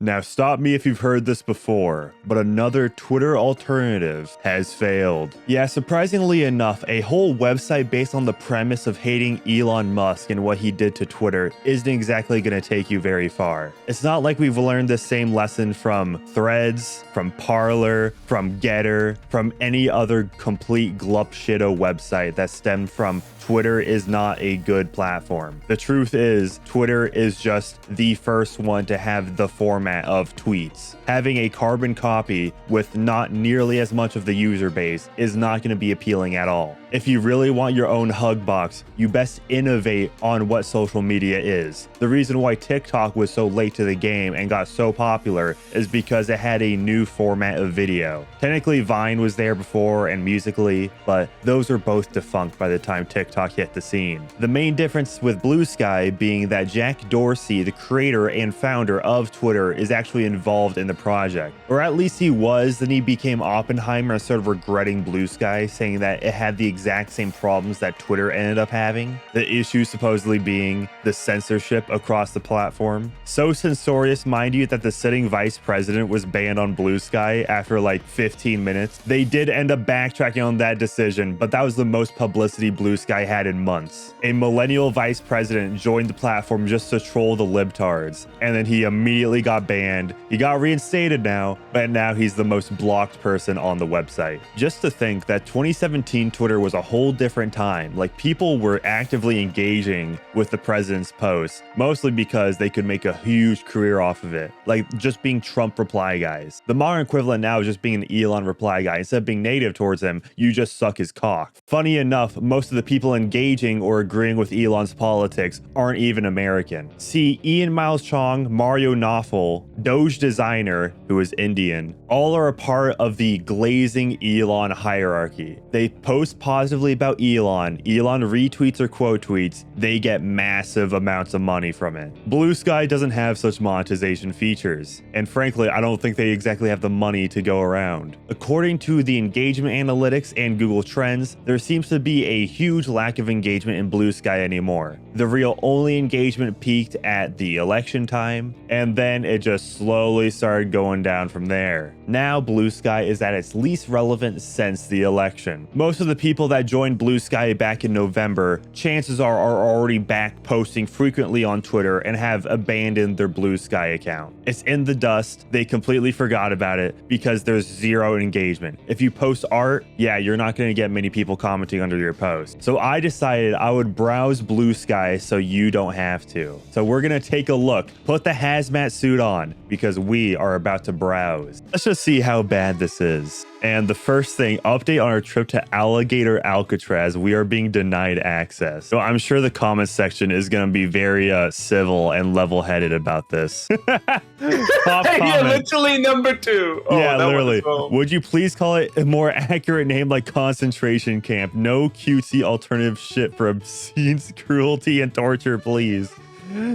Now stop me if you've heard this before, but another Twitter alternative has failed. Yeah, surprisingly enough, a whole website based on the premise of hating Elon Musk and what he did to Twitter isn't exactly going to take you very far. It's not like we've learned the same lesson from Threads, from Parler, from Getter, from any other complete glup shitto website that stemmed from Twitter is not a good platform. The truth is, Twitter is just the first one to have the format of tweets. Having a carbon copy with not nearly as much of the user base is not going to be appealing at all. If you really want your own hug box, you best innovate on what social media is. The reason why TikTok was so late to the game and got so popular is because it had a new format of video. Technically, Vine was there before and Musical.ly, but those are both defunct by the time TikTok hit the scene. The main difference with Bluesky being that Jack Dorsey, the creator and founder of Twitter, is actually involved in the project. Or at least he was, then he became Oppenheimer and started regretting Bluesky, saying that it had the exact same problems that Twitter ended up having. The issue supposedly being the censorship across the platform. So censorious, mind you, that the sitting vice president was banned on Bluesky after like 15 minutes. They did end up backtracking on that decision, but that was the most publicity Bluesky had in months. A millennial vice president joined the platform just to troll the libtards, and then he immediately got banned. He got reinstated now, but now he's the most blocked person on the website. Just to think that 2017 Twitter was a whole different time. Like, people were actively engaging with the president's posts, mostly because they could make a huge career off of it, like just being Trump reply guys. The modern equivalent now is just being an Elon reply guy. Instead of being native towards him, you just suck his cock. Funny enough, most of the people engaging or agreeing with Elon's politics aren't even American. See, Ian Miles Chong, Mario Nawfal, Doge Designer, who is Indian, all are a part of the glazing Elon hierarchy. They post positively about Elon retweets or quote tweets, they get massive amounts of money from it. Bluesky doesn't have such monetization features, and frankly, I don't think they exactly have the money to go around. According to the engagement analytics and Google Trends, there seems to be a huge lack of engagement in Bluesky anymore. The real only engagement peaked at the election time, and then it just slowly started going down from there. Now Bluesky is at its least relevant since the election. Most of the people that joined Bluesky back in November, chances are already back posting frequently on Twitter and have abandoned their Bluesky account. It's in the dust. They completely forgot about it because there's zero engagement. If you post art, yeah, you're not going to get many people commenting under your post. So I decided I would browse Bluesky so you don't have to. So we're going to take a look. Put the hazmat suit on because we are about to browse. Let's just see how bad this is. And the first thing, update on our trip to Alligator Alcatraz. We are being denied access. So I'm sure the comment section is going to be very civil and level-headed about this. Top Yeah, literally number 2. Oh, yeah, literally. Would you please call it a more accurate name like concentration camp? No cutesy alternative shit for obscene cruelty and torture, please.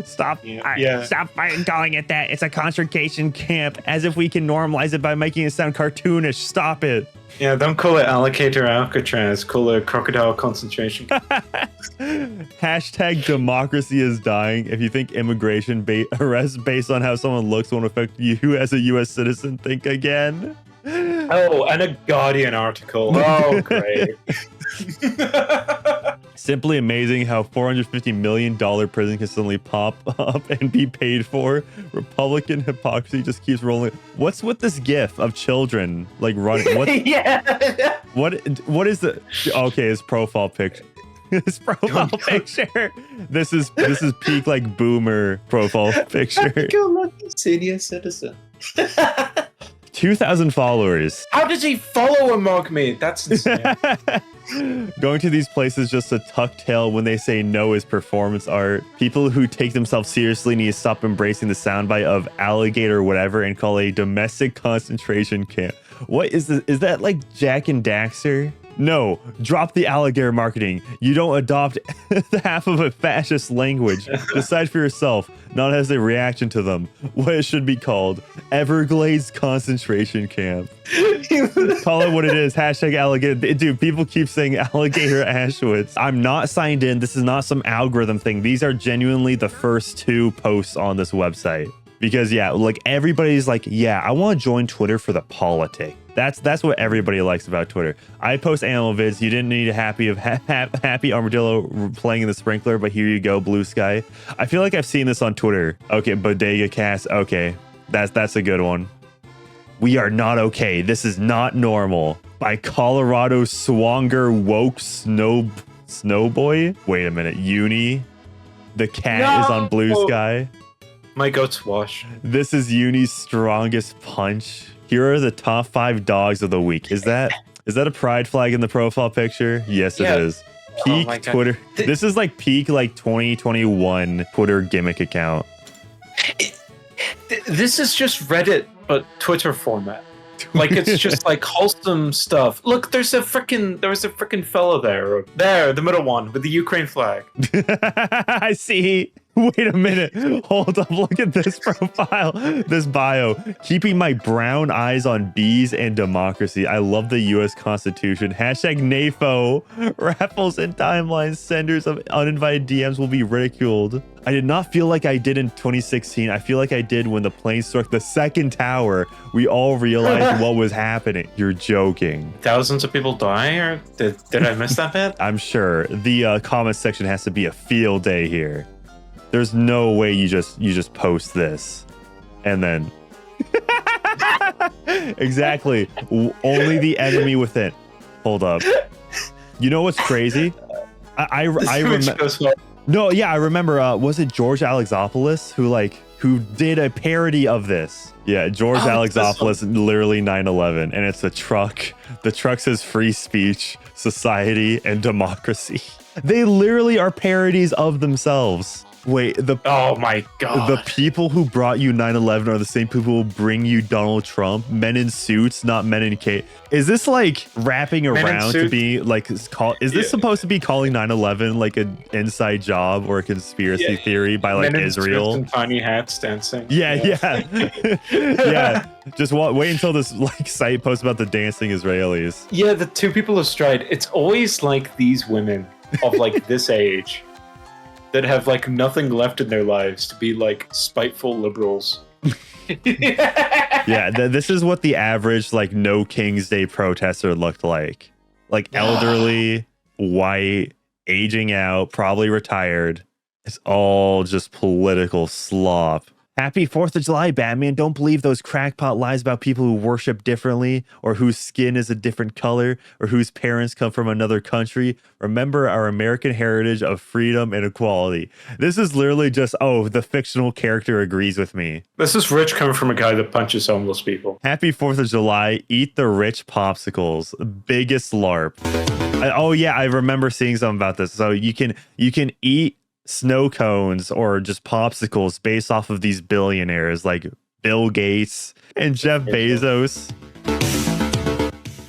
Stop. Stop calling it that. It's a concentration camp, as if we can normalize it by making it sound cartoonish. Stop it. Yeah, don't call it Alligator Alcatraz. Call it crocodile concentration camp. Hashtag democracy is dying. If you think immigration arrests based on how someone looks won't affect you as a U.S. citizen, think again. Oh, and a Guardian article. Oh, great. Simply amazing how $450 million prison can suddenly pop up and be paid for. Republican hypocrisy just keeps rolling. What's with this gif of children like running? What? Yeah. What is the? Okay, his profile picture. His profile picture. This is peak like boomer profile picture. Go look, senior citizen. 2,000 followers. How does he follow a Mogme? That's insane. Going to these places just to tuck tail when they say no is performance art. People who take themselves seriously need to stop embracing the soundbite of alligator whatever and call a domestic concentration camp. What is this? Is that like Jack and Daxter? No, drop the alligator marketing. You don't adopt half of a fascist language. Decide for yourself, not as a reaction to them. What it should be called. Everglades concentration camp. Call it what it is. Hashtag alligator. Dude, people keep saying alligator Auschwitz. I'm not signed in. This is not some algorithm thing. These are genuinely the first 2 posts on this website. Because yeah, like everybody's like, yeah, I want to join Twitter for the politic. That's what everybody likes about Twitter. I post animal vids. You didn't need a happy armadillo playing in the sprinkler, but here you go, Bluesky. I feel like I've seen this on Twitter. Okay, bodega cast. Okay, that's a good one. We are not okay. This is not normal. By Colorado Swanger Woke Snowboy. Wait a minute, Uni. The cat is on Bluesky. My goat's wash. This is Uni's strongest punch. Here are the top 5 dogs of the week. Is that a pride flag in the profile picture? Yes, Yeah. it is. Peak Twitter. This is like peak like 2021 Twitter gimmick account. This is just Reddit, but Twitter format. Like it's just like wholesome stuff. Look, there was a freaking fellow there. There, the middle one with the Ukraine flag. I see. Wait a minute. Hold up. Look at this profile. This bio. Keeping my brown eyes on bees and democracy. I love the U.S. Constitution. Hashtag NAFO. Raffles and timelines. Senders of uninvited DMs will be ridiculed. I did not feel like I did in 2016. I feel like I did when the plane struck the second tower. We all realized what was happening. You're joking. Thousands of people die, or did I miss that bit? I'm sure the comment section has to be a field day here. There's no way you just post this and then exactly only the enemy within. Hold up. You know what's crazy? I remember. No, yeah, I remember. Was it George Alexopoulos who did a parody of this? Yeah, George Alexopoulos, literally 9/11, and it's a truck. The truck says free speech, society, and democracy. They literally are parodies of themselves. Wait, oh my god. The people who brought you 9/11 are the same people who bring you Donald Trump. Men in suits, not men in cape. Is this like wrapping around to be like is this supposed to be calling 9/11 like an inside job or a conspiracy theory by like men Israel? In tiny hats dancing. Yeah. Yeah. Just wait until this like site posts about the dancing Israelis. Yeah, the two people astride. It's always like these women of like this age that have like nothing left in their lives to be like spiteful liberals. Yeah, this is what the average like no King's Day protester looked like. Like elderly, white, aging out, probably retired. It's all just political slop. Happy 4th of July, Batman. Don't believe those crackpot lies about people who worship differently or whose skin is a different color or whose parents come from another country. Remember our American heritage of freedom and equality. This is literally just, oh, the fictional character agrees with me. This is rich coming from a guy that punches homeless people. Happy 4th of July. Eat the rich popsicles. Biggest LARP. Oh, yeah, I remember seeing something about this. So you can eat snow cones or just popsicles based off of these billionaires like Bill Gates and Jeff Bezos.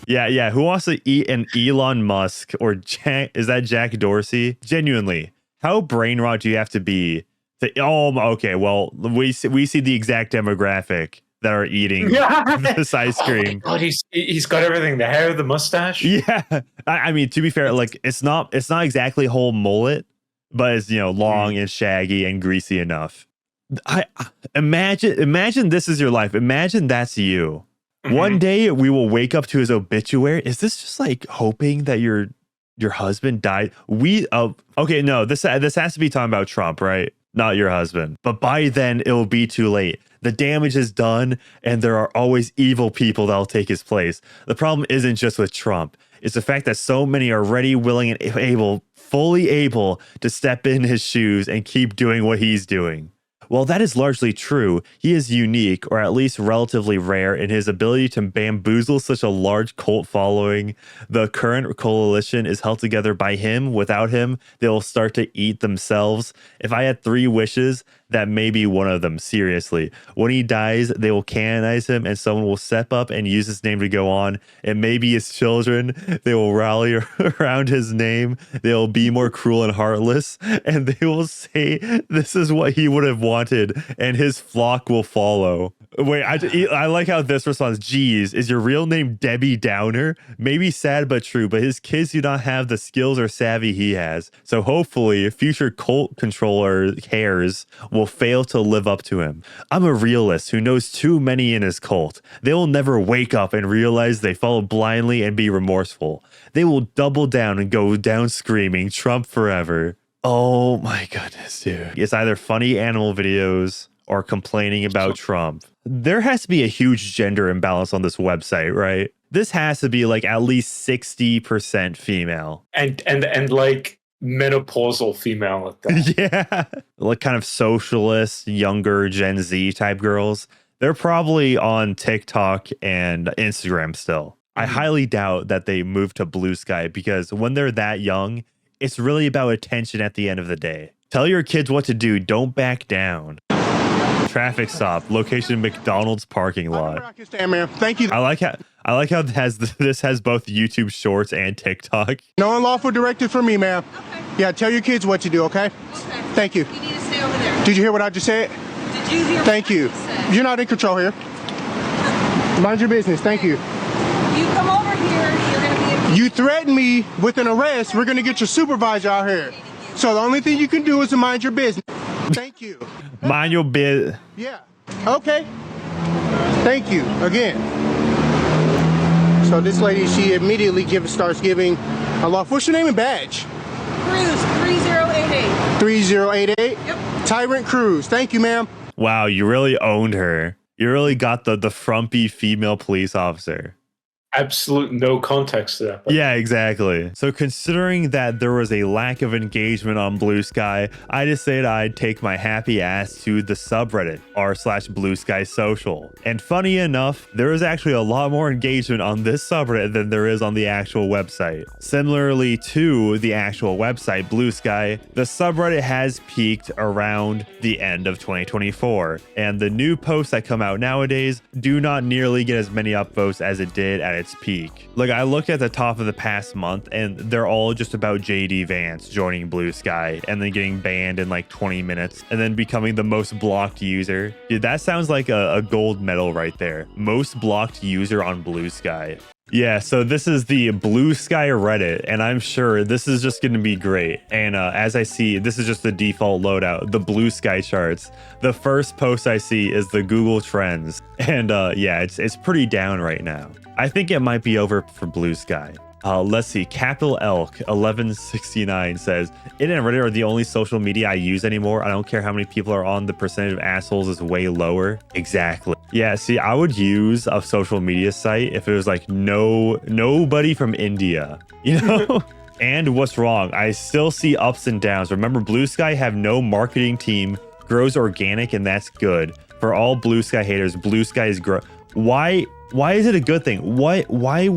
Yeah. Who wants to eat an Elon Musk or is that Jack Dorsey? Genuinely, how brain rot do you have to be to? Oh, okay. Well, we see the exact demographic that are eating this ice cream. Oh he's got everything: the hair, the mustache. Yeah, I mean, to be fair, like it's not exactly whole mullet. But it's, long and shaggy and greasy enough. I imagine this is your life. Imagine that's you. Mm-hmm. One day we will wake up to his obituary. Is this just like hoping that your husband died? Okay, no, this has to be talking about Trump, right? Not your husband. But by then it will be too late. The damage is done, and there are always evil people that will take his place. The problem isn't just with Trump. It's the fact that so many are ready, willing, and fully able to step in his shoes and keep doing what he's doing. While that is largely true, he is unique, or at least relatively rare, in his ability to bamboozle such a large cult following. The current coalition is held together by him. Without him, they will start to eat themselves. If I had 3 wishes, that may be one of them, seriously. When he dies, they will canonize him and someone will step up and use his name to go on. It may be his children. They will rally around his name. They will be more cruel and heartless. And they will say this is what he would have wanted and his flock will follow. Wait, I like how this responds. Geez, is your real name Debbie Downer? Maybe sad but true, but his kids do not have the skills or savvy he has. So hopefully future cult controller hairs will fail to live up to him. I'm a realist who knows too many in his cult. They will never wake up and realize they followed blindly and be remorseful. They will double down and go down screaming, Trump forever. Oh my goodness, dude. It's either funny animal videos or complaining about Trump. There has to be a huge gender imbalance on this website, right? This has to be like at least 60% female. And like menopausal female at that. Yeah. Like kind of socialist, younger Gen Z type girls. They're probably on TikTok and Instagram still. I highly doubt that they moved to Bluesky because when they're that young, it's really about attention at the end of the day. Tell your kids what to do. Don't back down. Traffic stop. Location McDonald's parking lot. Thank you. I like how this has both YouTube Shorts and TikTok. No unlawful directive for me, ma'am. Okay. Yeah, tell your kids what to do, okay? Okay. Thank you. You need to stay over there. Did you hear what I just said? Did you hear Thank what you. I just said? You're not in control here. Mind your business. Thank you. You come over here, you're going to be in. You threaten me with an arrest. We're going to get your supervisor out here. So the only thing you can do is to mind your business. Thank you. Mind your biz. Yeah. Okay. Thank you again. So this lady, she immediately starts giving a law. What's your name and badge? Cruise 3088. 3088. Yep. Tyrant Cruz. Thank you, ma'am. Wow, you really owned her. You really got the frumpy female police officer. Absolute no context to that. Yeah, exactly. So considering that there was a lack of engagement on Bluesky, I decided I'd take my happy ass to the subreddit r/Bluesky social. And funny enough, there is actually a lot more engagement on this subreddit than there is on the actual website. Similarly to the actual website, Bluesky, the subreddit has peaked around the end of 2024. And the new posts that come out nowadays do not nearly get as many upvotes as it did at its peak. Like, I looked at the top of the past month and they're all just about JD Vance joining Bluesky and then getting banned in like 20 minutes and then becoming the most blocked user. Dude, that sounds like a gold medal right there. Most blocked user on Bluesky. Yeah, so this is the Bluesky Reddit, and I'm sure this is just going to be great. And as I see, this is just the default loadout, the Bluesky charts. The first post I see is the Google Trends, and yeah, it's pretty down right now. I think it might be over for Bluesky. Let's see. Capital Elk 1169 says, Internet and Reddit are the only social media I use anymore. I don't care how many people are on. The percentage of assholes is way lower. Exactly. Yeah, see, I would use a social media site if it was like nobody from India, you know? And what's wrong? I still see ups and downs. Remember, Bluesky have no marketing team, grows organic, and that's good. For all Bluesky haters, Bluesky is Why is it a good thing? Why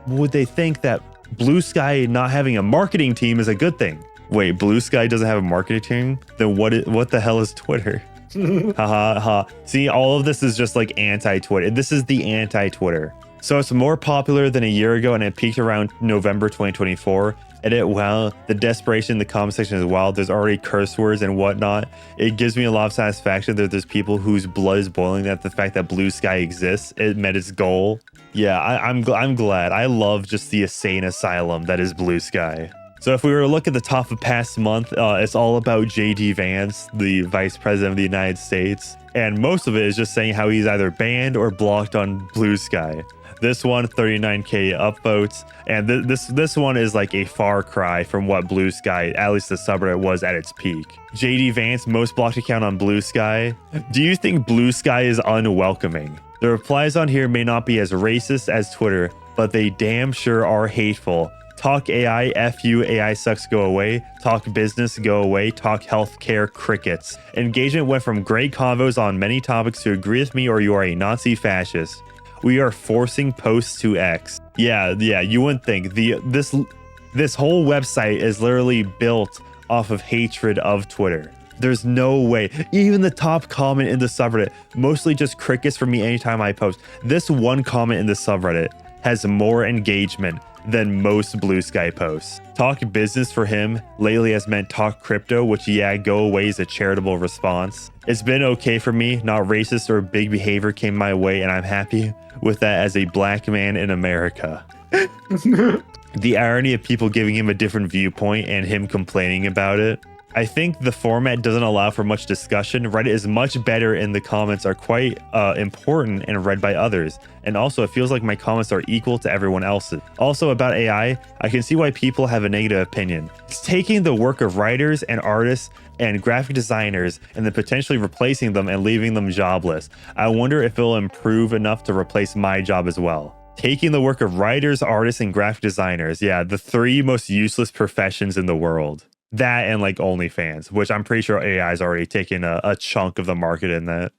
would they think that Bluesky not having a marketing team is a good thing? Wait, Bluesky doesn't have a marketing team? Then what the hell is Twitter? Ha ha. See, all of this is just like anti-Twitter. This is the anti-Twitter. So it's more popular than a year ago and it peaked around November 2024. Well, the desperation in the comment section is wild. There's already curse words and whatnot. It gives me a lot of satisfaction that there's people whose blood is boiling at the fact that Bluesky exists. It met its goal. Yeah, I'm glad. I love just the insane asylum that is Bluesky. So if we were to look at the top of past month, it's all about JD Vance, the vice president of the United States. And most of it is just saying how he's either banned or blocked on Bluesky. This one, 39k upvotes. And this one is like a far cry from what Bluesky, at least the subreddit, was at its peak. JD Vance, most blocked account on Bluesky. Do you think Bluesky is unwelcoming? The replies on here may not be as racist as Twitter, but they damn sure are hateful. Talk AI, F you, AI sucks, go away. Talk business, go away. Talk healthcare, crickets. Engagement went from great convos on many topics to agree with me or you are a Nazi fascist. We are forcing posts to X. Yeah, you wouldn't think. This whole website is literally built off of hatred of Twitter. There's no way. Even the top comment in the subreddit, mostly just crickets for me anytime I post. This one comment in the subreddit has more engagement than most Bluesky posts. Talk business for him lately has meant talk crypto, which go away is a charitable response. It's been okay for me, not racist or big behavior came my way, and I'm happy with that as a black man in America. The irony of people giving him a different viewpoint and him complaining about it. I think the format doesn't allow for much discussion. Reddit is much better and the comments are quite important and read by others. And also it feels like my comments are equal to everyone else's. Also about AI, I can see why people have a negative opinion. It's taking the work of writers and artists and graphic designers and then potentially replacing them and leaving them jobless. I wonder if it'll improve enough to replace my job as well. Taking the work of writers, artists, and graphic designers. Yeah, the 3 most useless professions in the world. That and like OnlyFans, which I'm pretty sure AI is already taking a chunk of the market in that.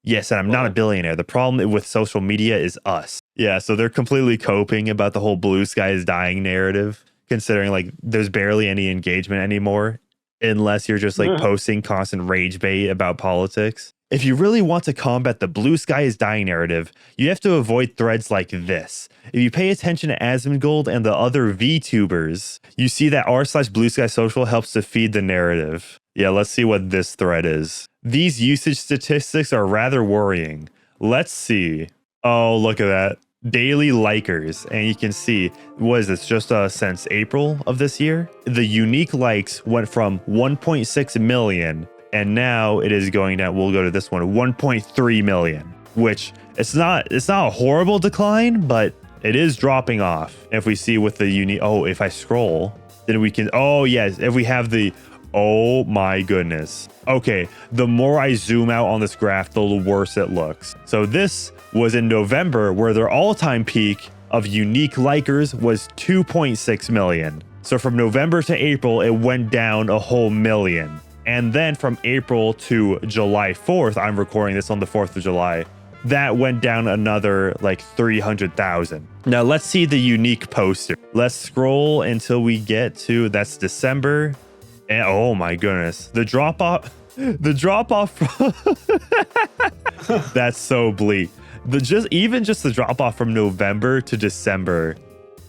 Yes, and I'm not a billionaire. The problem with social media is us. Yeah, so they're completely coping about the whole blue sky is dying narrative, considering like there's barely any engagement anymore, unless you're just like posting constant rage bait about politics. If you really want to combat the blue sky is dying narrative, you have to avoid threads like this. If you pay attention to Asmongold and the other VTubers, you see that r/blue sky social helps to feed the narrative. Yeah, let's see what this thread is. These usage statistics are rather worrying. Let's see. Oh, look at that. Daily likers. And you can see, what is this, just since April of this year? The unique likes went from 1.6 million and now it is going down. We'll go to this one, 1.3 million, which it's not a horrible decline, but it is dropping off. If we see with the unique, if I scroll, then we can, yes, if we have the, oh my goodness. Okay, the more I zoom out on this graph, the worse it looks. So this was in November where their all-time peak of unique likers was 2.6 million. So from November to April, it went down a whole million. And then from April to July 4th, I'm recording this on the 4th of July, that went down another like 300,000. Now let's see the unique poster. Let's scroll until we get to, that's December. And oh my goodness, the drop off, that's so bleak. Even just the drop off from November to December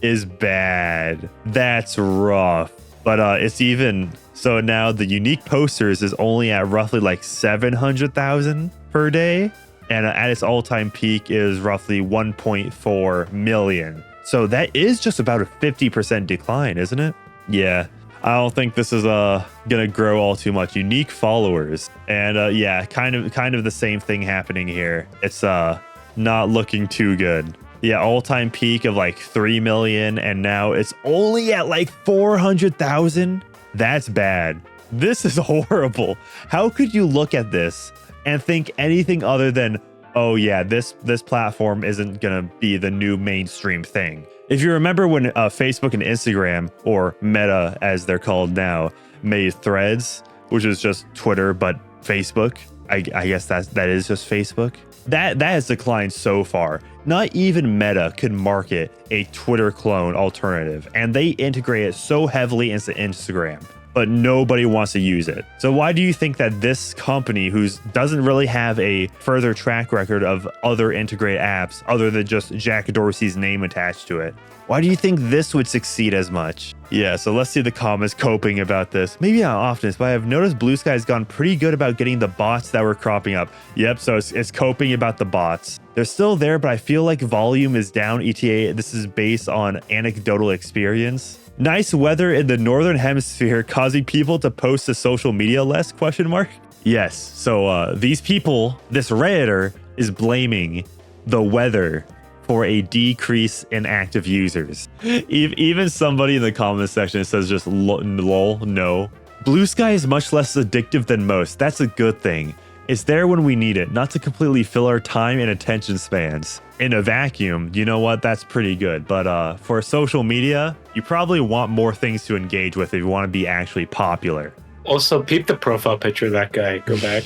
is bad. That's rough. But it's even, so now the unique posters is only at roughly like 700,000 per day. And at its all-time peak is roughly 1.4 million. So that is just about a 50% decline, isn't it? Yeah, I don't think this is gonna grow all too much. Unique followers. And yeah, kind of the same thing happening here. It's not looking too good. Yeah, all-time peak of like 3 million, and now it's only at like 400,000. That's bad. This is horrible. How could you look at this and think anything other than, oh yeah, this platform isn't gonna be the new mainstream thing? If you remember when Facebook and Instagram, or Meta as they're called now, made Threads, which is just Twitter but Facebook, I guess that is just Facebook. That has declined so far. Not even Meta could market a Twitter clone alternative, and they integrate it so heavily into Instagram, but nobody wants to use it. So why do you think that this company, who doesn't really have a further track record of other integrated apps other than just Jack Dorsey's name attached to it, why do you think this would succeed as much? Yeah, so let's see the comments coping about this. Maybe not often, but I've noticed Bluesky has gone pretty good about getting the bots that were cropping up. Yep, so it's coping about the bots. They're still there, but I feel like volume is down. ETA, this is based on anecdotal experience. Nice weather in the northern hemisphere causing people to post to social media less, ? Yes, so these people, this Redditor is blaming the weather for a decrease in active users. Even somebody in the comment section says just lol, no. Bluesky is much less addictive than most. That's a good thing. It's there when we need it, not to completely fill our time and attention spans. In a vacuum, you know what? That's pretty good. But for social media, you probably want more things to engage with if you want to be actually popular. Also, peep the profile picture of that guy. Go back.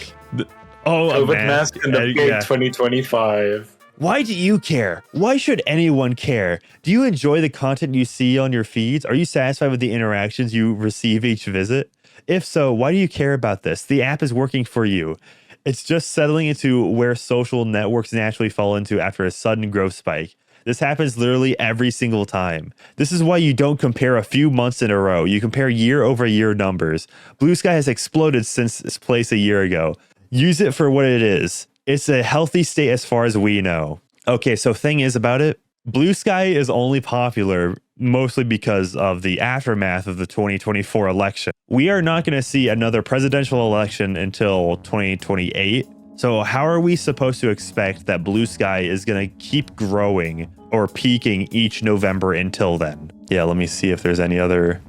COVID mask in the big 2025. Why do you care? Why should anyone care? Do you enjoy the content you see on your feeds? Are you satisfied with the interactions you receive each visit? If so, why do you care about this? The app is working for you. It's just settling into where social networks naturally fall into after a sudden growth spike. This happens literally every single time. This is why you don't compare a few months in a row. You compare year over year numbers. Bluesky has exploded since its place a year ago. Use it for what it is. It's a healthy state as far as we know. Okay, so thing is about it, Bluesky is only popular mostly because of the aftermath of the 2024 election. We are not going to see another presidential election until 2028. So how are we supposed to expect that Bluesky is going to keep growing or peaking each November until then? Yeah, let me see if there's any other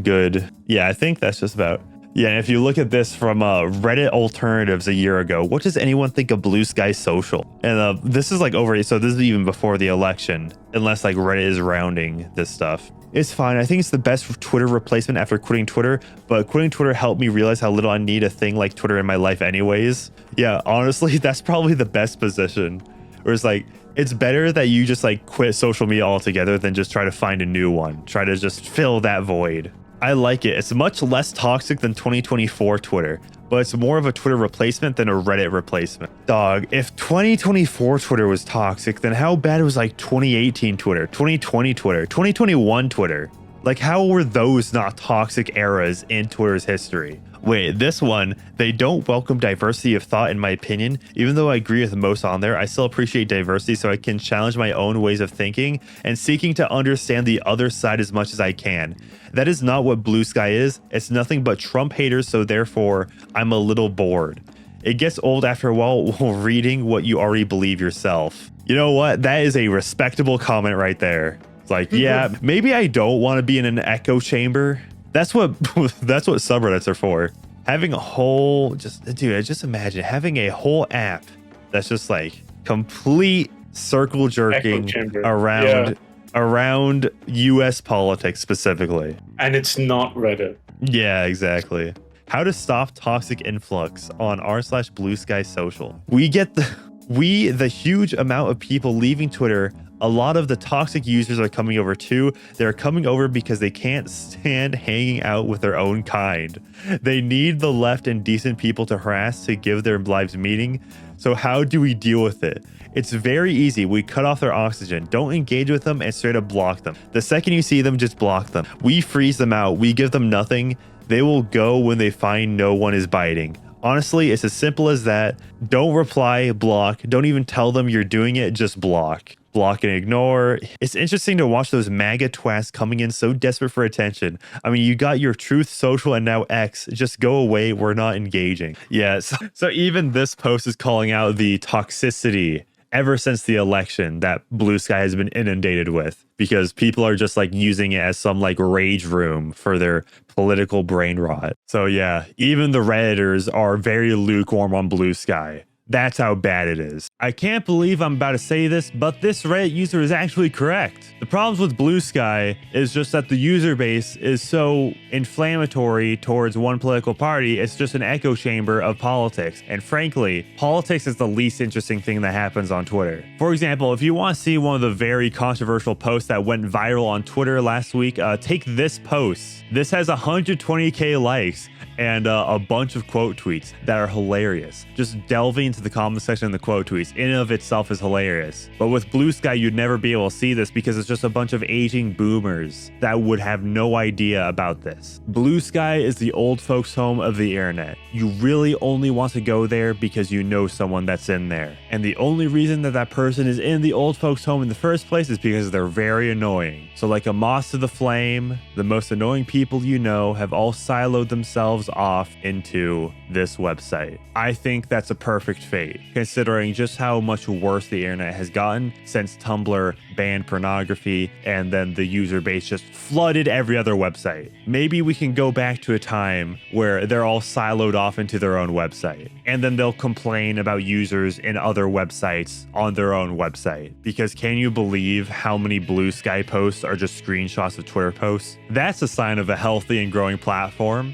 good. Yeah, I think that's just about. Yeah, and if you look at this from Reddit alternatives a year ago, what does anyone think of Bluesky social? And this is like over, so this is even before the election, unless like Reddit is rounding this stuff. It's fine. I think it's the best Twitter replacement after quitting Twitter, but quitting Twitter helped me realize how little I need a thing like Twitter in my life anyways. Yeah, honestly, that's probably the best position. Where it's like, it's better that you just like quit social media altogether than just try to find a new one. Try to just fill that void. I like it. It's much less toxic than 2024 Twitter, but it's more of a Twitter replacement than a Reddit replacement. Dog, if 2024 Twitter was toxic, then how bad was like 2018 Twitter, 2020 Twitter, 2021 Twitter? Like, how were those not toxic eras in Twitter's history? Wait, this one, they don't welcome diversity of thought in my opinion. Even though I agree with most on there, I still appreciate diversity so I can challenge my own ways of thinking and seeking to understand the other side as much as I can. That is not what Bluesky is. It's nothing but Trump haters, so therefore, I'm a little bored. It gets old after a while reading what you already believe yourself. You know what? That is a respectable comment right there. It's like, yeah, maybe I don't want to be in an echo chamber. That's what subreddits are for. Having a whole, just imagine having a whole app that's just like complete circle jerking around US politics specifically. And it's not Reddit. Yeah, exactly. How to stop toxic influx on r/Bluesky social. We get the huge amount of people leaving Twitter. A lot of the toxic users are coming over too. They're coming over because they can't stand hanging out with their own kind. They need the left and decent people to harass to give their lives meaning. So how do we deal with it? It's very easy. We cut off their oxygen. Don't engage with them and straight up block them. The second you see them, just block them. We freeze them out. We give them nothing. They will go when they find no one is biting. Honestly, it's as simple as that. Don't reply, block. Don't even tell them you're doing it, just block. Block and ignore. It's interesting to watch those MAGA twats coming in so desperate for attention. I mean, you got your Truth Social and now X. Just go away. We're not engaging. Yeah, so even this post is calling out the toxicity ever since the election that Bluesky has been inundated with, because people are just like using it as some like rage room for their political brain rot. So yeah, even the Redditors are very lukewarm on Bluesky. That's how bad it is. I can't believe I'm about to say this, but this Reddit user is actually correct. The problems with Bluesky is just that the user base is so inflammatory towards one political party. It's just an echo chamber of politics. And frankly, politics is the least interesting thing that happens on Twitter. For example, if you want to see one of the very controversial posts that went viral on Twitter last week, take this post. This has 120k likes and a bunch of quote tweets that are hilarious. Just delving into the comment section in the quote tweets in and of itself is hilarious. But with Bluesky, you'd never be able to see this because it's just a bunch of aging boomers that would have no idea about this. Bluesky is the old folks' home of the internet. You really only want to go there because you know someone that's in there. And the only reason that that person is in the old folks' home in the first place is because they're very annoying. So like a moth to the flame, the most annoying people you know have all siloed themselves off into this website. I think that's a perfect fate, considering just how much worse the internet has gotten since Tumblr banned pornography and then the user base just flooded every other website. Maybe we can go back to a time where they're all siloed off into their own website, and then they'll complain about users in other websites on their own website. Because can you believe how many Bluesky posts are just screenshots of Twitter posts? That's a sign of a healthy and growing platform.